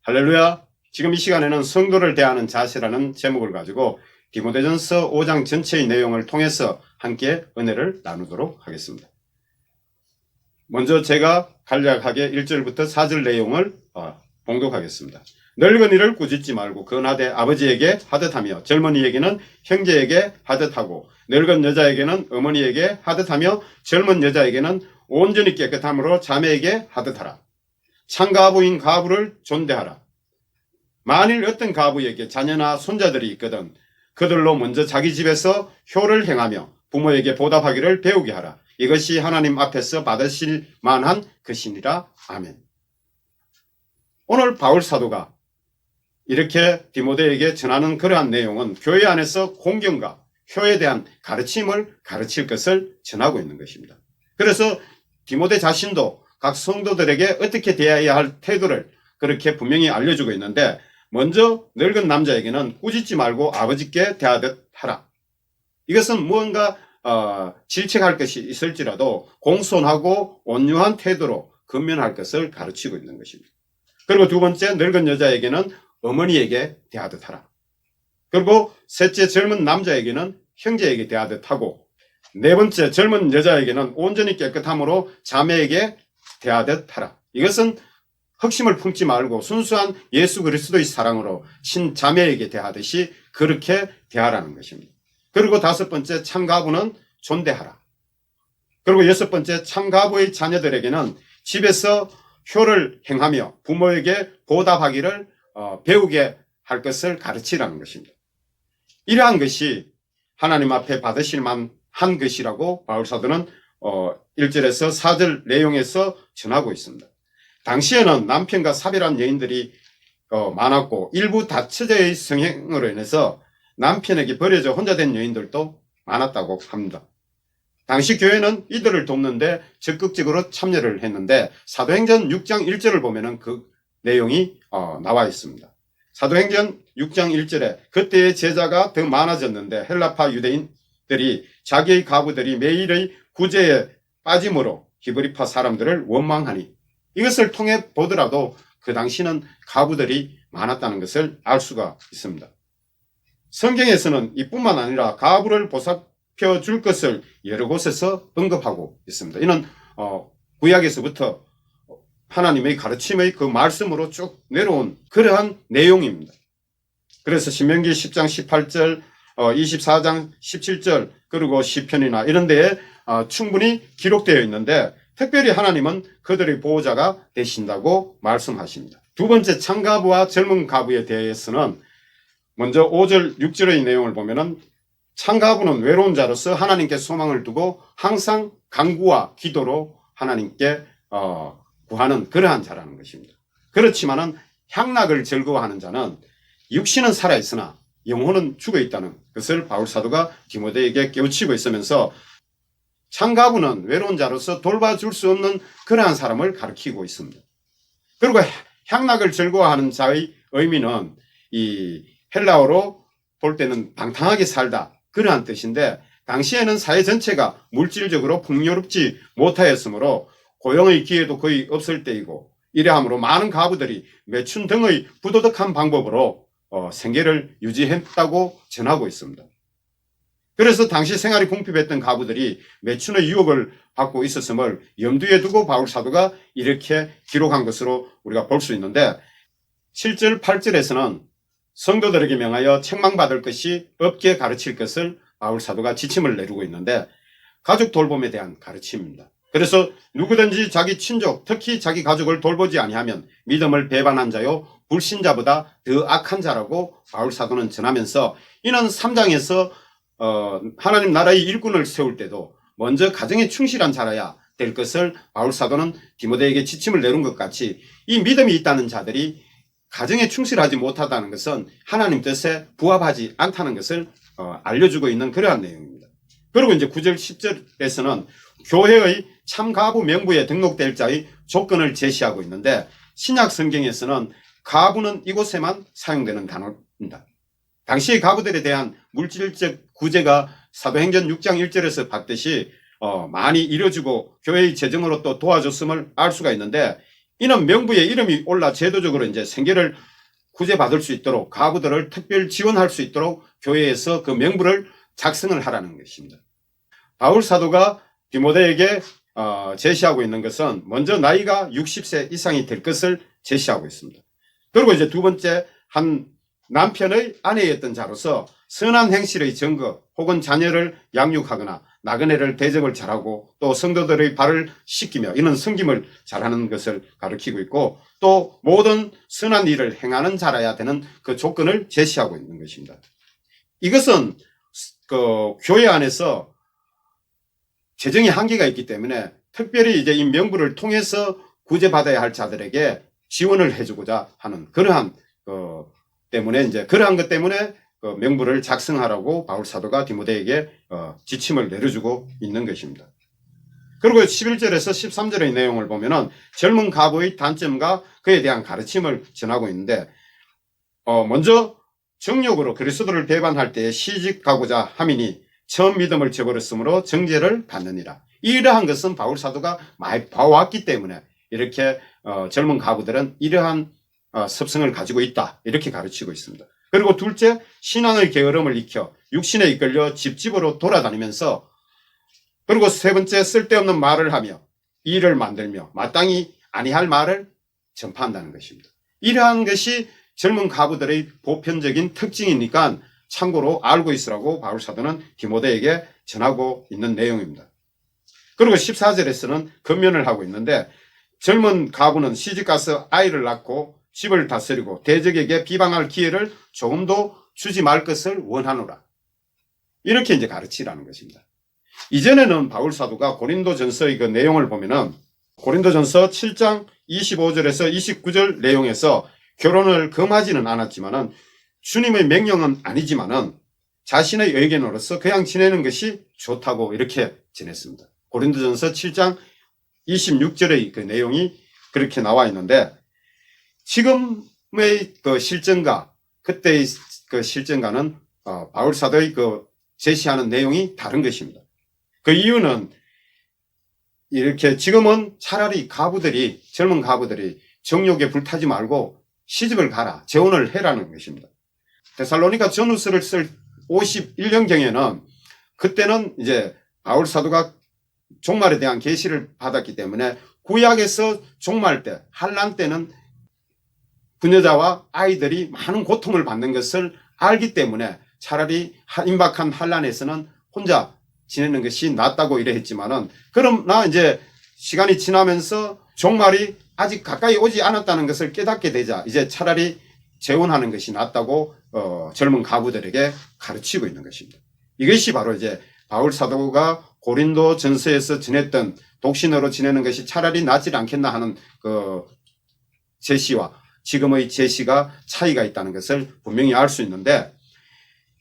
할렐루야. 지금 이 시간에는 성도를 대하는 자세라는 제목을 가지고 디모데전서 5장 전체의 내용을 통해서 함께 은혜를 나누도록 하겠습니다. 먼저 제가 간략하게 1절부터 4절 내용을 봉독하겠습니다. 늙은이를 꾸짖지 말고 건하되 아버지에게 하듯하며 젊은이에게는 형제에게 하듯하고 늙은 여자에게는 어머니에게 하듯하며 젊은 여자에게는 온전히 깨끗함으로 자매에게 하듯하라. 창가부인 가부를 존대하라. 만일 어떤 가부에게 자녀나 손자들이 있거든 그들로 먼저 자기 집에서 효를 행하며 부모에게 보답하기를 배우게 하라. 이것이 하나님 앞에서 받으실 만한 것이니라. 아멘. 오늘 바울 사도가 이렇게 디모데에게 전하는 그러한 내용은 교회 안에서 공경과 효에 대한 가르침을 가르칠 것을 전하고 있는 것입니다. 그래서 디모데 자신도 각 성도들에게 어떻게 대해야 할 태도를 그렇게 분명히 알려주고 있는데, 먼저 늙은 남자에게는 꾸짖지 말고 아버지께 대하듯 하라. 이것은 무언가 질책할 것이 있을지라도 공손하고 온유한 태도로 근면할 것을 가르치고 있는 것입니다. 그리고 두 번째, 늙은 여자에게는 어머니에게 대하듯 하라. 그리고 셋째, 젊은 남자에게는 형제에게 대하듯 하고, 네 번째, 젊은 여자에게는 온전히 깨끗함으로 자매에게 대하듯 하라. 이것은 흑심을 품지 말고 순수한 예수 그리스도의 사랑으로 친자매에게 대하듯이 그렇게 대하라는 것입니다. 그리고 다섯 번째, 참가부는 존대하라. 그리고 여섯 번째, 참가부의 자녀들에게는 집에서 효를 행하며 부모에게 보답하기를 배우게 할 것을 가르치라는 것입니다. 이러한 것이 하나님 앞에 받으실 만한 것이라고 바울 사도는 1절에서 4절 내용에서 전하고 있습니다. 당시에는 남편과 사별한 여인들이 많았고 일부 다처제의 성행으로 인해서 남편에게 버려져 혼자 된 여인들도 많았다고 합니다. 당시 교회는 이들을 돕는데 적극적으로 참여를 했는데 사도행전 6장 1절을 보면은 그 내용이 나와 있습니다. 사도행전 6장 1절에 그때의 제자가 더 많아졌는데 헬라파 유대인들이 자기의 가부들이 매일의 구제에 빠짐으로 히브리파 사람들을 원망하니, 이것을 통해 보더라도 그 당시는 가부들이 많았다는 것을 알 수가 있습니다. 성경에서는 이뿐만 아니라 가부를 보살펴 줄 것을 여러 곳에서 언급하고 있습니다. 이는 구약에서부터 하나님의 가르침의 그 말씀으로 쭉 내려온 그러한 내용입니다. 그래서 신명기 10장 18절, 24장 17절, 그리고 시편이나 이런 데에 충분히 기록되어 있는데, 특별히 하나님은 그들의 보호자가 되신다고 말씀하십니다. 두 번째, 참가부와 젊은 가부에 대해서는 먼저 5절 6절의 내용을 보면은 참가부는 외로운 자로서 하나님께 소망을 두고 항상 간구와 기도로 하나님께 구하는 그러한 자라는 것입니다. 그렇지만은 향락을 즐거워하는 자는 육신은 살아있으나 영혼은 죽어있다는 것을 바울 사도가 디모데에게 깨우치고 있으면서 참가부는 외로운 자로서 돌봐줄 수 없는 그러한 사람을 가리키고 있습니다. 그리고 향락을 즐거워하는 자의 의미는 이 헬라어로 볼 때는 방탕하게 살다, 그러한 뜻인데, 당시에는 사회 전체가 물질적으로 풍요롭지 못하였으므로 고용의 기회도 거의 없을 때이고, 이러함으로 많은 가부들이 매춘 등의 부도덕한 방법으로 생계를 유지했다고 전하고 있습니다. 그래서 당시 생활이 궁핍했던 가부들이 매춘의 유혹을 받고 있었음을 염두에 두고 바울 사도가 이렇게 기록한 것으로 우리가 볼 수 있는데, 7절 8절에서는 성도들에게 명하여 책망받을 것이 없게 가르칠 것을 바울 사도가 지침을 내리고 있는데, 가족 돌봄에 대한 가르침입니다. 그래서 누구든지 자기 친족, 특히 자기 가족을 돌보지 아니하면 믿음을 배반한 자요 불신자보다 더 악한 자라고 바울 사도는 전하면서, 이는 3장에서 하나님 나라의 일꾼을 세울 때도 먼저 가정에 충실한 자라야 될 것을 바울 사도는 디모데에게 지침을 내린 것 같이, 이 믿음이 있다는 자들이 가정에 충실하지 못하다는 것은 하나님 뜻에 부합하지 않다는 것을 알려주고 있는 그러한 내용입니다. 그리고 이제 9절 10절에서는 교회의 참가부 명부에 등록될 자의 조건을 제시하고 있는데, 신약 성경에서는 가부는 이곳에만 사용되는 단어입니다. 당시의 가부들에 대한 물질적 구제가 사도행전 6장 1절에서 봤듯이 많이 이루어지고 교회의 재정으로 또 도와줬음을 알 수가 있는데, 이는 명부에 이름이 올라 제도적으로 이제 생계를 구제받을 수 있도록 가부들을 특별 지원할 수 있도록 교회에서 그 명부를 작성을 하라는 것입니다. 바울 사도가 디모데에게 제시하고 있는 것은 먼저 나이가 60세 이상이 될 것을 제시하고 있습니다. 그리고 이제 두 번째, 한 남편의 아내였던 자로서 선한 행실의 증거 혹은 자녀를 양육하거나 나그네를 대접을 잘하고 또 성도들의 발을 씻기며 이는 섬김을 잘하는 것을 가리키고 있고 또 모든 선한 일을 행하는 자라야 되는 그 조건을 제시하고 있는 것입니다. 이것은 그 교회 안에서 재정의 한계가 있기 때문에 특별히 이제 이 명부를 통해서 구제받아야 할 자들에게 지원을 해주고자 하는 그러한 때문에 이제 그러한 것 때문에 명부를 작성하라고 바울 사도가 디모데에게 지침을 내려주고 있는 것입니다. 그리고 11절에서 13절의 내용을 보면은 젊은 가부의 단점과 그에 대한 가르침을 전하고 있는데 먼저 정욕으로 그리스도를 배반할 때에 시집가고자 함이니 처음 믿음을 저버렸으므로 정죄를 받느니라. 이러한 것은 바울 사도가 많이 봐왔기 때문에 이렇게 젊은 가부들은 이러한 습성을 가지고 있다 이렇게 가르치고 있습니다. 그리고 둘째, 신앙의 게으름을 익혀 육신에 이끌려 집집으로 돌아다니면서 그리고 세 번째, 쓸데없는 말을 하며 일을 만들며 마땅히 아니할 말을 전파한다는 것입니다. 이러한 것이 젊은 가부들의 보편적인 특징이니까 참고로 알고 있으라고 바울 사도는 디모데에게 전하고 있는 내용입니다. 그리고 14절에서는 권면을 하고 있는데 젊은 가부는 시집가서 아이를 낳고 집을 다스리고 대적에게 비방할 기회를 조금도 주지 말 것을 원하노라. 이렇게 이제 가르치라는 것입니다. 이전에는 바울 사도가 고린도전서의 그 내용을 보면은 고린도전서 7장 25절에서 29절 내용에서 결혼을 금하지는 않았지만은 주님의 명령은 아니지만은 자신의 의견으로서 그냥 지내는 것이 좋다고 이렇게 지냈습니다. 고린도전서 7장 26절의 그 내용이 그렇게 나와 있는데 지금의 그 실정과 그때의 그 실정과는 바울 사도의 그 제시하는 내용이 다른 것입니다. 그 이유는 이렇게 지금은 차라리 가부들이 젊은 가부들이 정욕에 불타지 말고 시집을 가라 재혼을 해라는 것입니다. 데살로니가 전후서를 쓸 51년경에는 그때는 이제 바울 사도가 종말에 대한 계시를 받았기 때문에 구약에서 종말 때 환난 때는 부녀자와 아이들이 많은 고통을 받는 것을 알기 때문에 차라리 임박한 환난에서는 혼자 지내는 것이 낫다고 이래 했지만은 그러나 이제 시간이 지나면서 종말이 아직 가까이 오지 않았다는 것을 깨닫게 되자 이제 차라리 재혼하는 것이 낫다고 젊은 가부들에게 가르치고 있는 것입니다. 이것이 바로 이제 바울 사도가 고린도 전서에서 지냈던 독신으로 지내는 것이 차라리 낫지 않겠나 하는 그 제시와 지금의 제시가 차이가 있다는 것을 분명히 알 수 있는데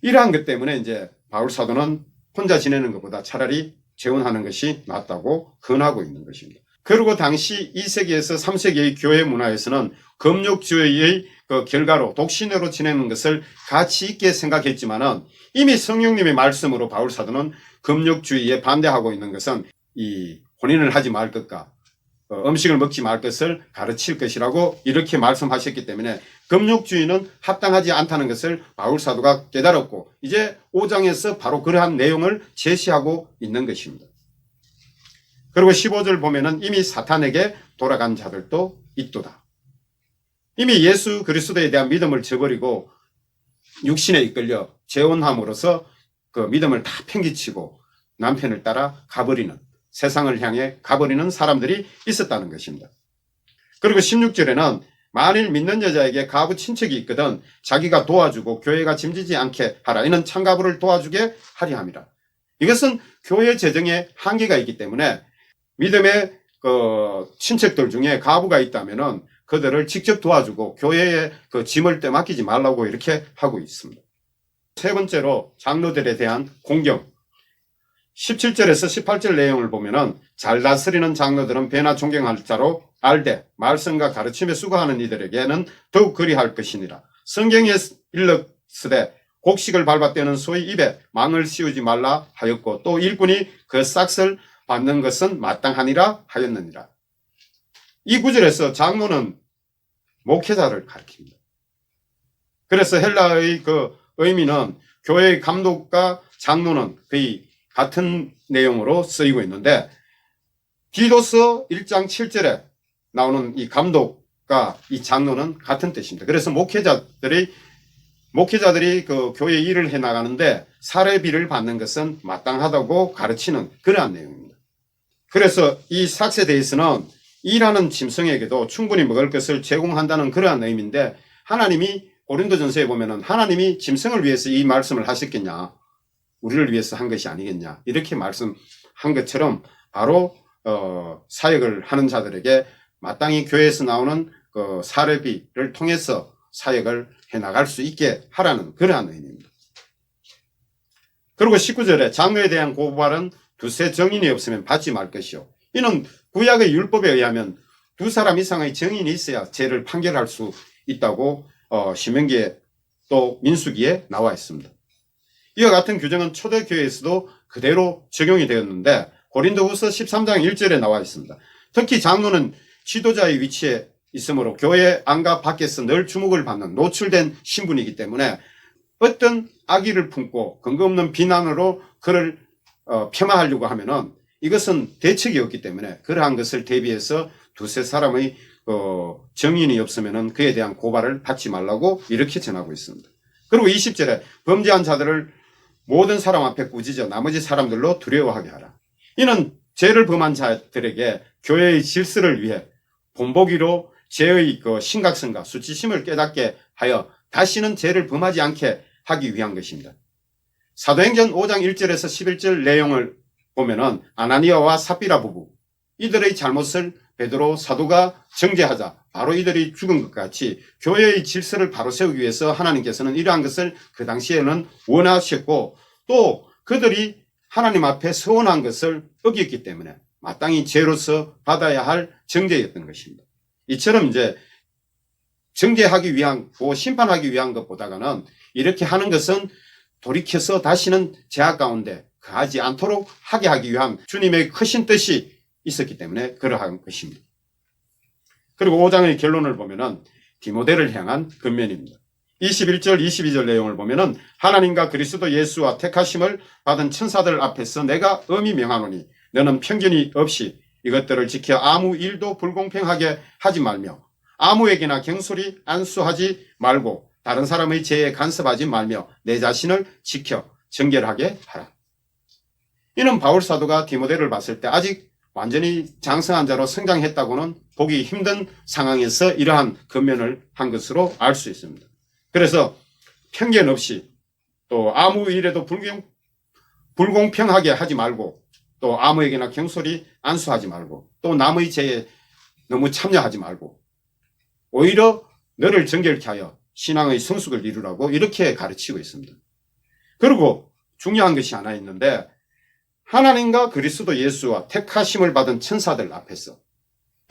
이러한 것 때문에 이제 바울 사도는 혼자 지내는 것보다 차라리 재혼하는 것이 낫다고 권하고 있는 것입니다. 그리고 당시 2세기에서 3세기의 교회 문화에서는 금욕주의의 그 결과로 독신으로 지내는 것을 가치 있게 생각했지만은 이미 성령님의 말씀으로 바울 사도는 금욕주의에 반대하고 있는 것은 이 혼인을 하지 말 것과 음식을 먹지 말 것을 가르칠 것이라고 이렇게 말씀하셨기 때문에 금욕주의는 합당하지 않다는 것을 바울 사도가 깨달았고 이제 5장에서 바로 그러한 내용을 제시하고 있는 것입니다. 그리고 15절 보면은 이미 사탄에게 돌아간 자들도 있도다. 이미 예수 그리스도에 대한 믿음을 저버리고 육신에 이끌려 재혼함으로써 그 믿음을 다 팽개치고 남편을 따라 가버리는 세상을 향해 가버리는 사람들이 있었다는 것입니다. 그리고 16절에는 만일 믿는 여자에게 가부 친척이 있거든 자기가 도와주고 교회가 짐지지 않게 하라. 이는 참가부를 도와주게 하려 함이라. 이것은 교회 재정에 한계가 있기 때문에 믿음의 그 친척들 중에 가부가 있다면은 그들을 직접 도와주고 교회에 그 짐을 떼맡기지 말라고 이렇게 하고 있습니다. 세 번째로 장로들에 대한 공경. 17절에서 18절 내용을 보면은 잘 다스리는 장로들은 배나 존경할 자로 알되 말씀과 가르침에 수고하는 이들에게는 더욱 그리할 것이니라. 성경에 일렀으되 곡식을 밟아떼는 소의 입에 망을 씌우지 말라 하였고 또 일꾼이 그 싹을 받는 것은 마땅하니라 하였느니라. 이 구절에서 장로는 목회자를 가리킵니다. 그래서 헬라의 그 의미는 교회의 감독과 장로는 거의 같은 내용으로 쓰이고 있는데, 디도서 1장 7절에 나오는 이 감독과 이 장로는 같은 뜻입니다. 그래서 목회자들이 그 교회 일을 해 나가는데 사례비를 받는 것은 마땅하다고 가르치는 그러한 내용입니다. 그래서 이 삭세데이스는 일하는 짐승에게도 충분히 먹을 것을 제공한다는 그러한 의미인데, 하나님이 고린도전서에 보면은 하나님이 짐승을 위해서 이 말씀을 하셨겠냐, 우리를 위해서 한 것이 아니겠냐, 이렇게 말씀한 것처럼 바로 사역을 하는 자들에게 마땅히 교회에서 나오는 그 사례비를 통해서 사역을 해나갈 수 있게 하라는 그러한 의미입니다. 그리고 19절에 장로에 대한 고발은 두세 정인이 없으면 받지 말 것이요. 이는 구약의 율법에 의하면 두 사람 이상의 정인이 있어야 죄를 판결할 수 있다고 신명기에 또 민수기에 나와 있습니다. 이와 같은 규정은 초대교회에서도 그대로 적용이 되었는데 고린도후서 13장 1절에 나와 있습니다. 특히 장로는 지도자의 위치에 있으므로 교회 안과 밖에서 늘 주목을 받는 노출된 신분이기 때문에 어떤 악의를 품고 근거 없는 비난으로 그를 폄하하려고 하면은 이것은 대책이 없기 때문에 그러한 것을 대비해서 두세 사람의 정인이 없으면은 그에 대한 고발을 받지 말라고 이렇게 전하고 있습니다. 그리고 20절에 범죄한 자들을 모든 사람 앞에 꾸짖어 나머지 사람들로 두려워하게 하라. 이는 죄를 범한 자들에게 교회의 질서를 위해 본보기로 죄의 그 심각성과 수치심을 깨닫게 하여 다시는 죄를 범하지 않게 하기 위한 것입니다. 사도행전 5장 1절에서 11절 내용을 보면은 아나니아와 삽비라 부부, 이들의 잘못을 베드로 사도가 정죄하자 바로 이들이 죽은 것 같이 교회의 질서를 바로 세우기 위해서 하나님께서는 이러한 것을 그 당시에는 원하셨고, 또 그들이 하나님 앞에 서원한 것을 어겼기 때문에 마땅히 죄로서 받아야 할 정죄였던 것입니다. 이처럼 이제 정죄하기 위한, 심판하기 위한 것보다는 이렇게 하는 것은 돌이켜서 다시는 죄악 가운데 거하지 않도록 하게 하기 위한 주님의 크신 뜻이 있었기 때문에 그러한 것입니다. 그리고 5장의 결론을 보면은 디모데를 향한 권면입니다. 21절 22절 내용을 보면은 하나님과 그리스도 예수와 택하심을 받은 천사들 앞에서 내가 엄히 명하노니 너는 편견이 없이 이것들을 지켜 아무 일도 불공평하게 하지 말며 아무에게나 경솔히 안수하지 말고 다른 사람의 죄에 간섭하지 말며 내 자신을 지켜 정결하게 하라. 이는 바울 사도가 디모데를 봤을 때 아직 완전히 장성한 자로 성장했다고는 보기 힘든 상황에서 이러한 권면을 한 것으로 알 수 있습니다. 그래서 편견 없이 또 아무 일에도 불공평하게 하지 말고 또 아무에게나 경솔히 안수하지 말고 또 남의 죄에 너무 참여하지 말고 오히려 너를 정결케 하여 신앙의 성숙을 이루라고 이렇게 가르치고 있습니다. 그리고 중요한 것이 하나 있는데, 하나님과 그리스도 예수와 택하심을 받은 천사들 앞에서,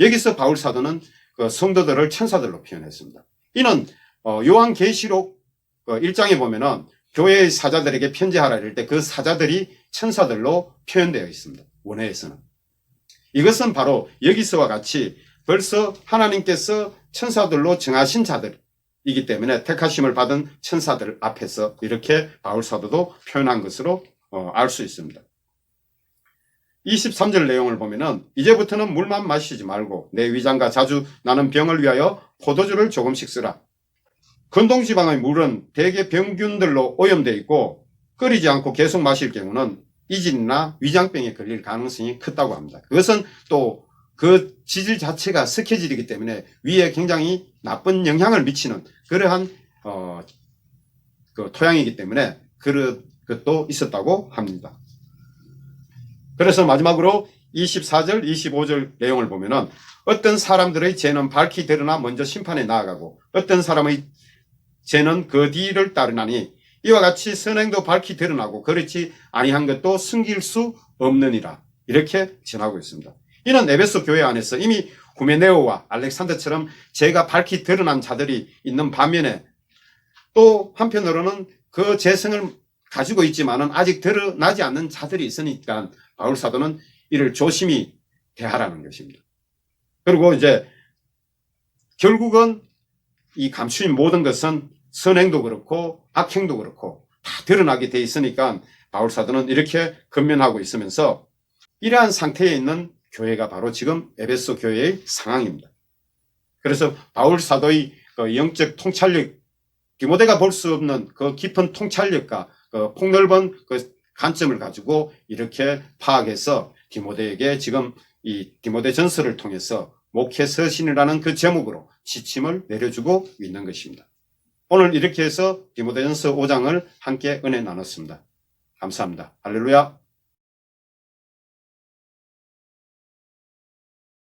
여기서 바울 사도는 그 성도들을 천사들로 표현했습니다. 이는 요한계시록 1장에 보면은 교회의 사자들에게 편지하라 이럴 때 그 사자들이 천사들로 표현되어 있습니다. 원어에서는. 이것은 바로 여기서와 같이 벌써 하나님께서 천사들로 정하신 자들이기 때문에 택하심을 받은 천사들 앞에서 이렇게 바울 사도도 표현한 것으로 알 수 있습니다. 23절 내용을 보면은 이제부터는 물만 마시지 말고 내 위장과 자주 나는 병을 위하여 포도주를 조금씩 쓰라. 건동지방의 물은 대개 병균들로 오염되어 있고 끓이지 않고 계속 마실 경우는 이질이나 위장병에 걸릴 가능성이 크다고 합니다. 그것은 또 그 지질 자체가 석회질이기 때문에 위에 굉장히 나쁜 영향을 미치는 그러한 그 토양이기 때문에 그런 것도 있었다고 합니다. 그래서 마지막으로 24절, 25절 내용을 보면은 어떤 사람들의 죄는 밝히 드러나 먼저 심판에 나아가고 어떤 사람의 죄는 그 뒤를 따르나니 이와 같이 선행도 밝히 드러나고 그렇지 아니한 것도 숨길 수 없느니라. 이렇게 전하고 있습니다. 이는 에베소 교회 안에서 이미 후메네오와 알렉산더처럼 죄가 밝히 드러난 자들이 있는 반면에 또 한편으로는 그 죄성을 가지고 있지만은 아직 드러나지 않는 자들이 있으니까 바울 사도는 이를 조심히 대하라는 것입니다. 그리고 이제 결국은 이 감추인 모든 것은 선행도 그렇고 악행도 그렇고 다 드러나게 돼 있으니까 바울 사도는 이렇게 권면하고 있으면서 이러한 상태에 있는 교회가 바로 지금 에베소 교회의 상황입니다. 그래서 바울 사도의 그 영적 통찰력, 디모데가 볼 수 없는 그 깊은 통찰력과 그 폭넓은 그 관점을 가지고 이렇게 파악해서 디모데에게 지금 이 디모데 전서를 통해서 목회 서신이라는 그 제목으로 지침을 내려주고 있는 것입니다. 오늘 이렇게 해서 디모데 전서 5장을 함께 은혜 나눴습니다. 감사합니다. 할렐루야.